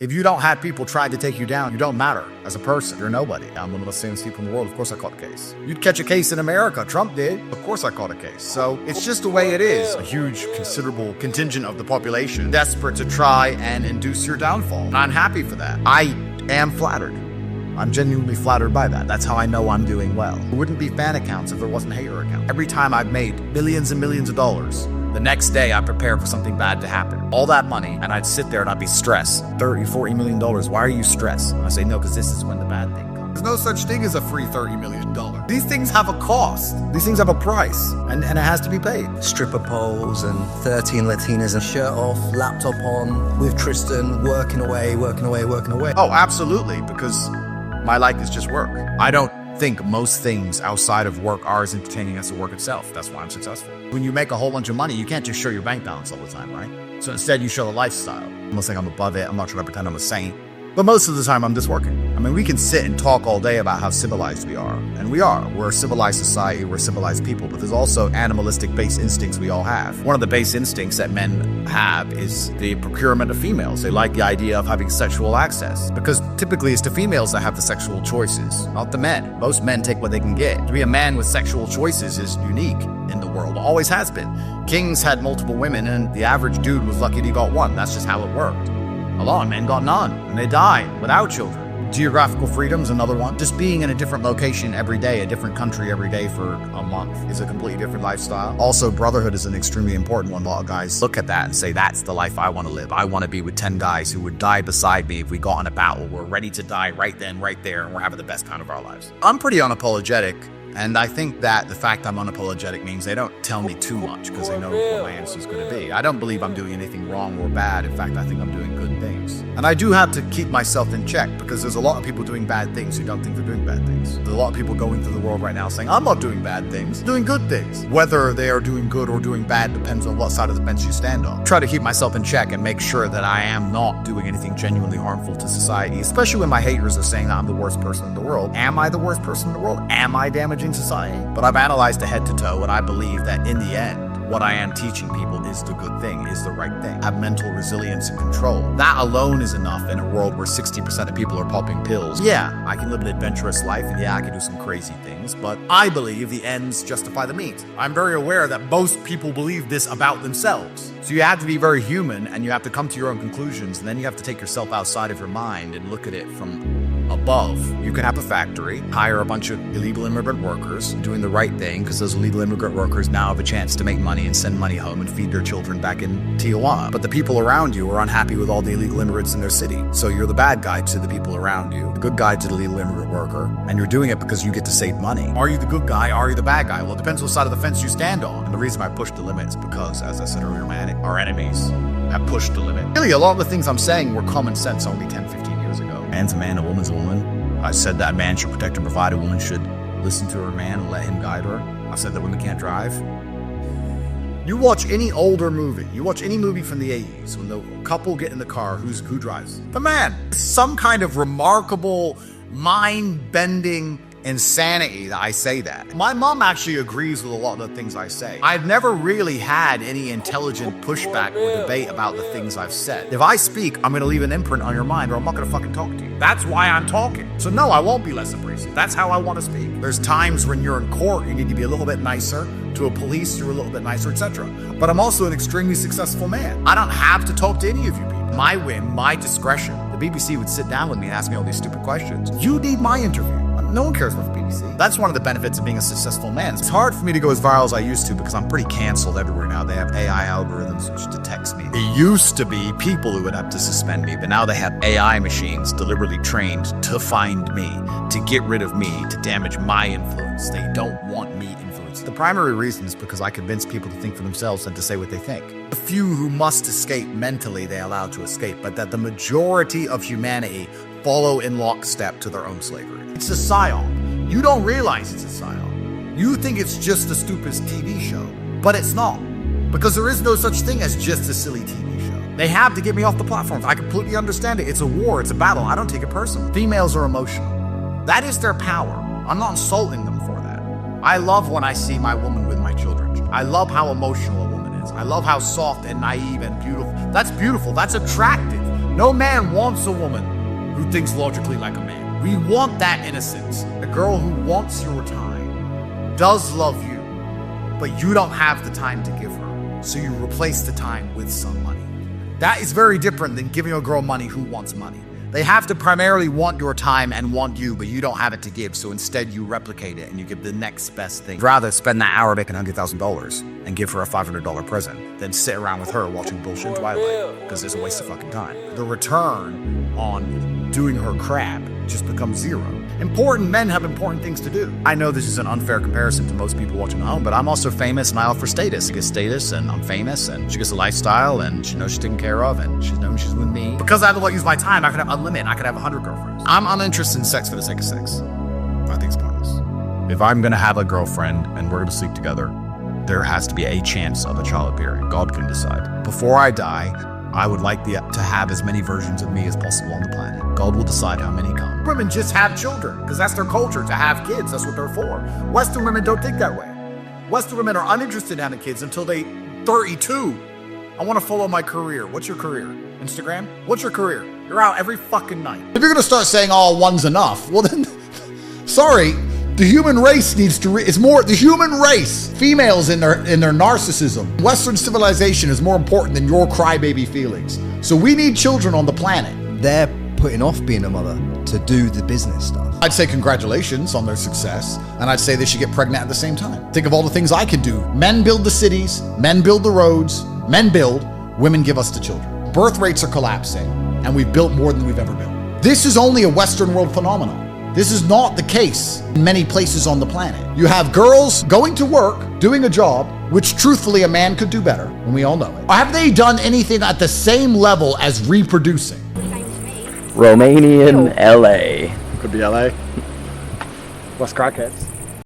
If you don't have people trying to take you down, you don't matter as a person. You're nobody. I'm one of the most famous people in the world. Of course I caught a case. You'd catch a case in America. Trump did. Of course I caught a case. So it's just the way it is. A huge, considerable contingent of the population desperate to try and induce your downfall. And I'm happy for that. I am flattered. I'm genuinely flattered by that. That's how I know I'm doing well. There wouldn't be fan accounts if there wasn't hater accounts. Every time I've made millions and millions of dollars, the next day I prepare for something bad to happen. All that money, and I'd sit there and I'd be stressed. $30, $40 million, why are you stressed? And I say, no, because this is when the bad thing comes. There's no such thing as a free $30 million. These things have a cost. These things have a price, and it has to be paid. Stripper poles and 13 Latinas and shirt off, laptop on, with Tristan, working away. Oh, absolutely, because my life is just work. I don't think most things outside of work are as entertaining as the work itself. That's why I'm successful. When you make a whole bunch of money, you can't just show your bank balance all the time, right? So instead you show the lifestyle. I'm not saying I'm above it. I'm not trying to pretend I'm a saint. But most of the time I'm just working. I mean, we can sit and talk all day about how civilized we are. And we are. We're a civilized society. We're civilized people. But there's also animalistic base instincts we all have. One of the base instincts that men have is the procurement of females. They like the idea of having sexual access. Because typically it's the females that have the sexual choices, not the men. Most men take what they can get. To be a man with sexual choices is unique in the world. Always has been. Kings had multiple women and the average dude was lucky he got one. That's just how it worked. A lot of men got none, and they died without children. Geographical freedom's another one. Just being in a different location every day, a different country every day for a month is a completely different lifestyle. Also, brotherhood is an extremely important one. A lot of guys look at that and say, that's the life I want to live. I want to be with 10 guys who would die beside me if we got in a battle. We're ready to die right then, right there, and we're having the best time of our lives. I'm pretty unapologetic. And I think that the fact I'm unapologetic means they don't tell me too much because they know what my answer is going to be. I don't believe I'm doing anything wrong or bad. In fact, I think I'm doing good things. And I do have to keep myself in check because there's a lot of people doing bad things who don't think they're doing bad things. There's a lot of people going through the world right now saying, I'm not doing bad things, I'm doing good things. Whether they are doing good or doing bad depends on what side of the fence you stand on. Try to keep myself in check and make sure that I am not doing anything genuinely harmful to society, especially when my haters are saying that I'm the worst person in the world. Am I the worst person in the world? Am I damaging society? But I've analyzed it head to toe, and I believe that in the end, what I am teaching people is the good thing, is the right thing. Have mental resilience and control. That alone is enough in a world where 60% of people are popping pills. Yeah, I can live an adventurous life, and yeah, I can do some crazy things, but I believe the ends justify the means. I'm very aware that most people believe this about themselves. So you have to be very human, and you have to come to your own conclusions, and then you have to take yourself outside of your mind and look at it from above. You can have a factory, hire a bunch of illegal immigrant workers doing the right thing because those illegal immigrant workers now have a chance to make money and send money home and feed their children back in Tijuana. But the people around you are unhappy with all the illegal immigrants in their city. So you're the bad guy to the people around you, the good guy to the illegal immigrant worker, and you're doing it because you get to save money. Are you the good guy? Are you the bad guy? Well, it depends what side of the fence you stand on. And the reason I push the limits because, as I said earlier, our enemies have pushed the limit. Really, a lot of the things I'm saying were common sense only 10, 15 years ago. Man's a man, a woman's a woman. I said that a man should protect and provide, a woman should listen to her man and let him guide her. I said that women can't drive. You watch any older movie, you watch any movie from the 80s, when the couple get in the car, who drives? The man. Some kind of remarkable, mind-bending insanity that I say that. My mom actually agrees with a lot of the things I say. I've never really had any intelligent pushback or debate about the things I've said. If I speak, I'm going to leave an imprint on your mind or I'm not going to fucking talk to you. That's why I'm talking. So no, I won't be less abrasive. That's how I want to speak. There's times when you're in court, you need to be a little bit nicer. To a police, you're a little bit nicer, etc. But I'm also an extremely successful man. I don't have to talk to any of you people. My whim, my discretion. The BBC would sit down with me and ask me all these stupid questions. You need my interview. No one cares about the BBC. That's one of the benefits of being a successful man. It's hard for me to go as viral as I used to because I'm pretty canceled everywhere now. They have AI algorithms which detects me. It used to be people who would have to suspend me, but now they have AI machines deliberately trained to find me, to get rid of me, to damage my influence. They don't want me influenced. The primary reason is because I convince people to think for themselves and to say what they think. The few who must escape mentally, they allow to escape, but that the majority of humanity follow in lockstep to their own slavery. It's a psyop. You don't realize it's a psyop. You think it's just the stupidest TV show, but it's not. Because there is no such thing as just a silly TV show. They have to get me off the platforms. I completely understand it. It's a war. It's a battle. I don't take it personally. Females are emotional. That is their power. I'm not insulting them for that. I love when I see my woman with my children. I love how emotional a woman is. I love how soft and naive and beautiful. That's beautiful. That's attractive. No man wants a woman who thinks logically like a man. We want that innocence. A girl who wants your time, does love you, but you don't have the time to give her, so you replace the time with some money. That is very different than giving a girl money who wants money. They have to primarily want your time and want you, but you don't have it to give, so instead you replicate it and you give the next best thing. I'd rather spend that hour making $100,000 and give her a $500 present than sit around with her watching bullshit Twilight, because it's a waste of fucking time. The return on doing her crap just becomes zero. Important men have important things to do. I know this is an unfair comparison to most people watching at home, but I'm also famous and I offer status. I get status and I'm famous and she gets a lifestyle and she knows she's taken care of and she's known she's with me. Because I have to let use my time, I could have unlimited. I could have 100 girlfriends. I'm uninterested in sex for the sake of sex. I think it's pointless. If I'm gonna have a girlfriend and we're gonna sleep together, there has to be a chance of a child appearing. God can decide. Before I die, I would like to have as many versions of me as possible on the planet. God will decide how many come. Women just have children because that's their culture, to have kids. That's what they're for. Western women don't think that way. Western women are uninterested in having kids until they 32. I want to follow my career. What's your career? Instagram? What's your career? You're out every fucking night. If you're going to start saying, oh, one's enough, well then, sorry. The human race needs to, it's more, the human race, females in their narcissism. Western civilization is more important than your crybaby feelings. So we need children on the planet. They're putting off being a mother to do the business stuff. I'd say congratulations on their success, and I'd say they should get pregnant at the same time. Think of all the things I could do. Men build the cities, men build the roads, men build, women give us the children. Birth rates are collapsing, and we've built more than we've ever built. This is only a Western world phenomenon. This is not the case in many places on the planet. You have girls going to work, doing a job, which truthfully a man could do better, and we all know it. Have they done anything at the same level as reproducing? Romanian LA. Could be LA. West crackheads.